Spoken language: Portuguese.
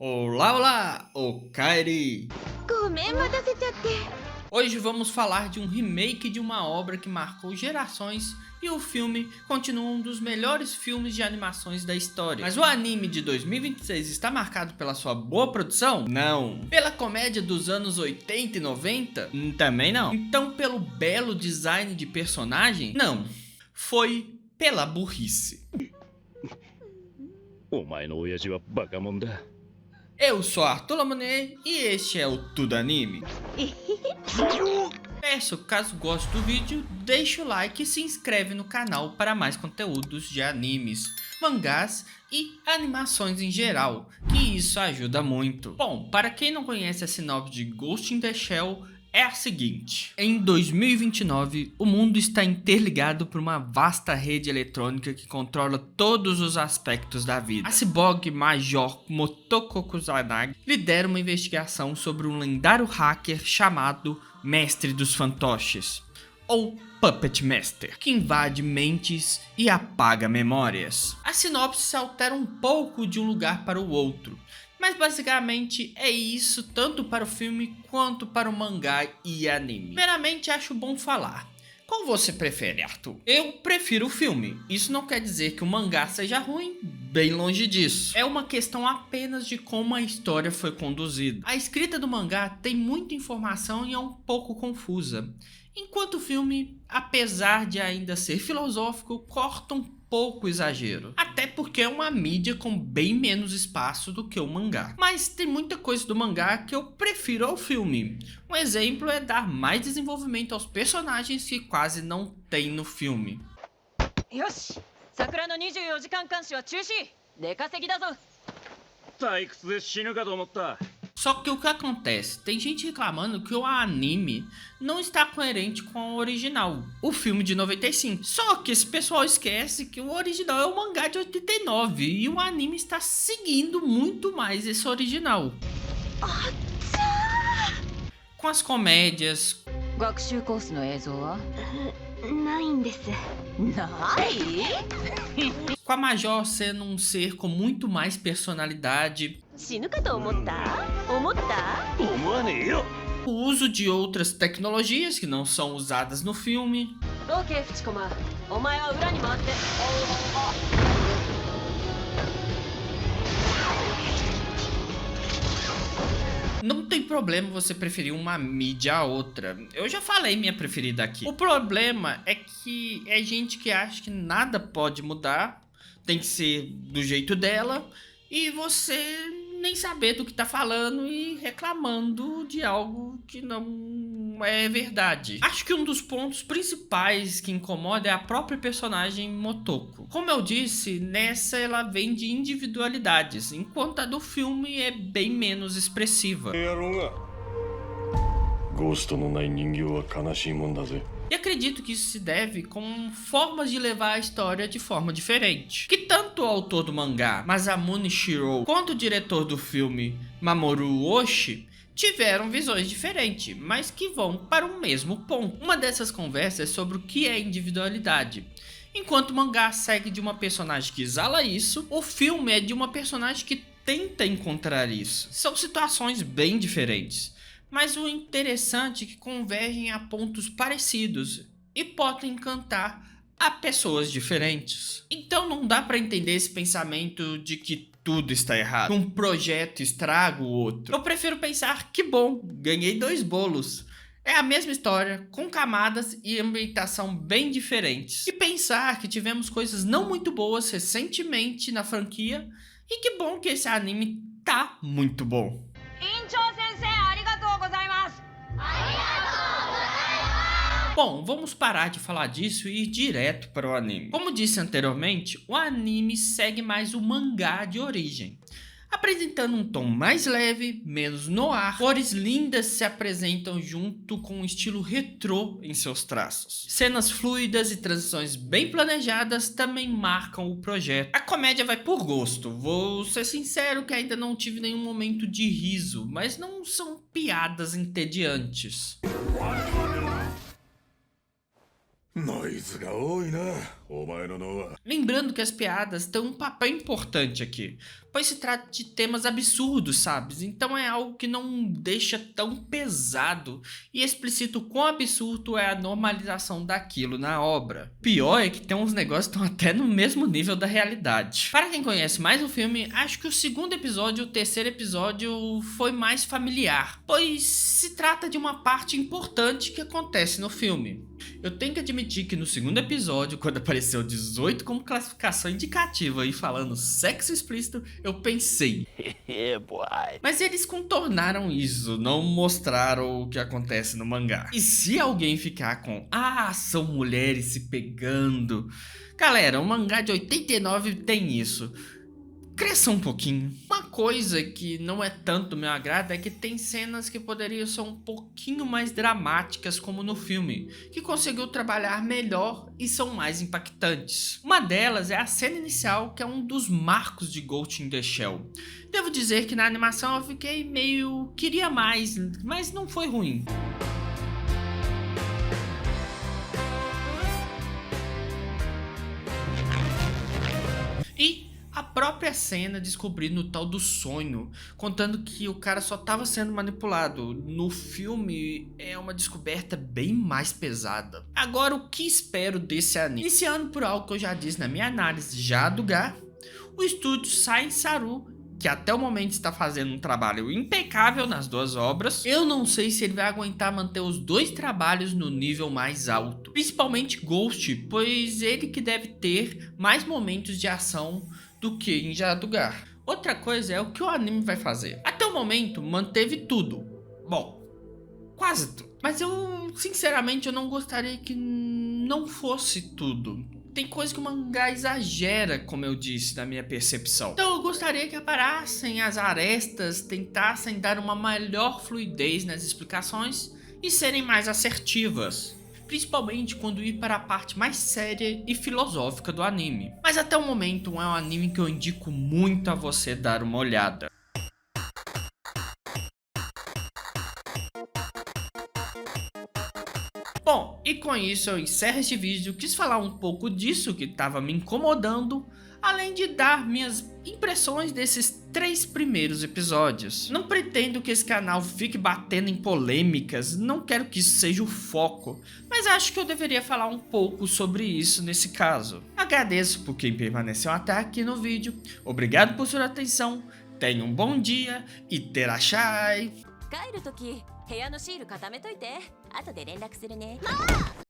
Olá, olá, o Kairi! ごめん待たせちゃって。 Hoje vamos falar de um remake de uma obra que marcou gerações e o filme continua um dos melhores filmes de animações da história. Mas o anime de 2026 está marcado pela sua boa produção? Não. Pela comédia dos anos 80 e 90? Também não. Então pelo belo design de personagem? Não. Foi pela burrice. お前の親父はバカモンだ。 Eu sou Arthur Lamonet e este é o Tudo Anime. Peço, caso goste do vídeo, deixa o like e se inscreve no canal para mais conteúdos de animes, mangás e animações em geral, que isso ajuda muito. Bom, para quem não conhece a sinopse de Ghost in the Shell, é a seguinte: em 2029, o mundo está interligado por uma vasta rede eletrônica que controla todos os aspectos da vida. A ciborgue Major Motoko Kusanagi lidera uma investigação sobre um lendário hacker chamado Mestre dos Fantoches, ou Puppet Master, que invade mentes e apaga memórias. A sinopse se altera um pouco de um lugar para o outro, mas basicamente é isso tanto para o filme quanto para o mangá e anime. Primeiramente, acho bom falar. Qual você prefere, Arthur? Eu prefiro o filme. Isso não quer dizer que o mangá seja ruim, bem longe disso. É uma questão apenas de como a história foi conduzida. A escrita do mangá tem muita informação e é um pouco confusa, enquanto o filme, apesar de ainda ser filosófico, corta um pouco exagero, até porque é uma mídia com bem menos espaço do que o mangá. Mas tem muita coisa do mangá que eu prefiro ao filme. Um exemplo é dar mais desenvolvimento aos personagens que quase não tem no filme. よし、桜の24時間監視は中止。出稼ぎだぞ。退屈で死ぬかと思った。 Só que o que acontece? Tem gente reclamando que o anime não está coerente com o original, o filme de 95. Só que esse pessoal esquece que o original é o mangá de 89 e o anime está seguindo muito mais esse original. Com as comédias, 学習コースの映像はないんです。ない？ com a Major sendo um ser com muito mais personalidade, 死ぬかと思った？思った？ 思わねえよ。 o uso de outras tecnologias que não são usadas no filme. OK、フチコマ。お前は裏に回って。 Não tem problema você preferir uma mídia a outra. Eu já falei minha preferida aqui. O problema é que é gente que acha que nada pode mudar, tem que ser do jeito dela, e você nem saber do que tá falando e reclamando de algo que não é verdade. Acho que um dos pontos principais que incomoda é a própria personagem Motoko. Como eu disse, nessa ela vem de individualidades, enquanto a do filme é bem menos expressiva. ゴーストのない人形は悲しいもんだぜ。 E acredito que isso se deve com formas de levar a história de forma diferente. Que tanto o autor do mangá, Masamune Shirow, quanto o diretor do filme, Mamoru Oshii, tiveram visões diferentes, mas que vão para o mesmo ponto. Uma dessas conversas é sobre o que é individualidade. Enquanto o mangá segue de uma personagem que exala isso, o filme é de uma personagem que tenta encontrar isso. São situações bem diferentes, mas o interessante é que convergem a pontos parecidos e podem encantar a pessoas diferentes. Então não dá para entender esse pensamento de que tudo está errado, que um projeto estraga o outro. Eu prefiro pensar que bom, ganhei 2 bolos. É a mesma história, com camadas e ambientação bem diferentes. E pensar que tivemos coisas não muito boas recentemente na franquia, e que bom que esse anime tá muito bom. 院長先生、ありがとうございます。 Bom, vamos parar de falar disso e ir direto para o anime. Como disse anteriormente, o anime segue mais o mangá de origem, apresentando um tom mais leve, menos noir. Cores lindas se apresentam junto com um estilo retrô em seus traços. Cenas fluidas e transições bem planejadas também marcam o projeto. A comédia vai por gosto. Vou ser sincero que ainda não tive nenhum momento de riso, mas não são piadas entediantes. ノイズが多いな、お前の脳は。 Lembrando que as piadas têm um papel importante aqui, pois se trata de temas absurdos, sabe? Então é algo que não deixa tão pesado e explicita o quão absurdo é a normalização daquilo na obra. Pior é que tem uns negócios que estão até no mesmo nível da realidade. Para quem conhece mais o filme, acho que o segundo episódio e o terceiro episódio foi mais familiar, pois se trata de uma parte importante que acontece no filme. Eu tenho que admitir que no segundo episódio, quando apareceu 18 como classificação indicativa e falando sexo explícito, eu pensei, mas eles contornaram isso, não mostraram o que acontece no mangá. E se alguém ficar com, são mulheres se pegando, galera, o mangá de 89 tem isso. Cresça um pouquinho. Uma coisa que não é tanto do meu agrado é que tem cenas que poderiam ser um pouquinho mais dramáticas, como no filme, que conseguiu trabalhar melhor e são mais impactantes. Uma delas é a cena inicial, que é um dos marcos de Ghost in the Shell. Devo dizer que na animação eu fiquei meio... queria mais, mas não foi ruim. E a própria cena descobrindo o tal do sonho, contando que o cara só estava sendo manipulado. No filme é uma descoberta bem mais pesada. Agora, o que espero desse anime? Iniciando por algo que eu já disse na minha análise já do Gá, o estúdio Science Saru, que até o momento está fazendo um trabalho impecável nas duas obras. Eu não sei se ele vai aguentar manter os dois trabalhos no nível mais alto, principalmente Ghost, pois ele que deve ter mais momentos de ação do que em Jadugar. Outra coisa é o que o anime vai fazer. Até o momento manteve tudo, bom, quase tudo, mas eu sinceramente eu não gostaria que não fosse tudo. Tem coisa que o mangá exagera, como eu disse, na minha percepção. Então eu gostaria que aparassem as arestas, tentassem dar uma melhor fluidez nas explicações e serem mais assertivas, principalmente quando ir para a parte mais séria e filosófica do anime. Mas até o momento é um anime que eu indico muito a você dar uma olhada. Bom, e com isso eu encerro este vídeo. Quis falar um pouco disso que estava me incomodando, além de dar minhas impressões desses 3 primeiros episódios. Não pretendo que esse canal fique batendo em polêmicas, não quero que isso seja o foco, mas acho que eu deveria falar um pouco sobre isso nesse caso. Agradeço por quem permaneceu até aqui no vídeo, obrigado por sua atenção, tenha um bom dia e terachai! 帰るとき部屋のシール固めといて後で連絡するね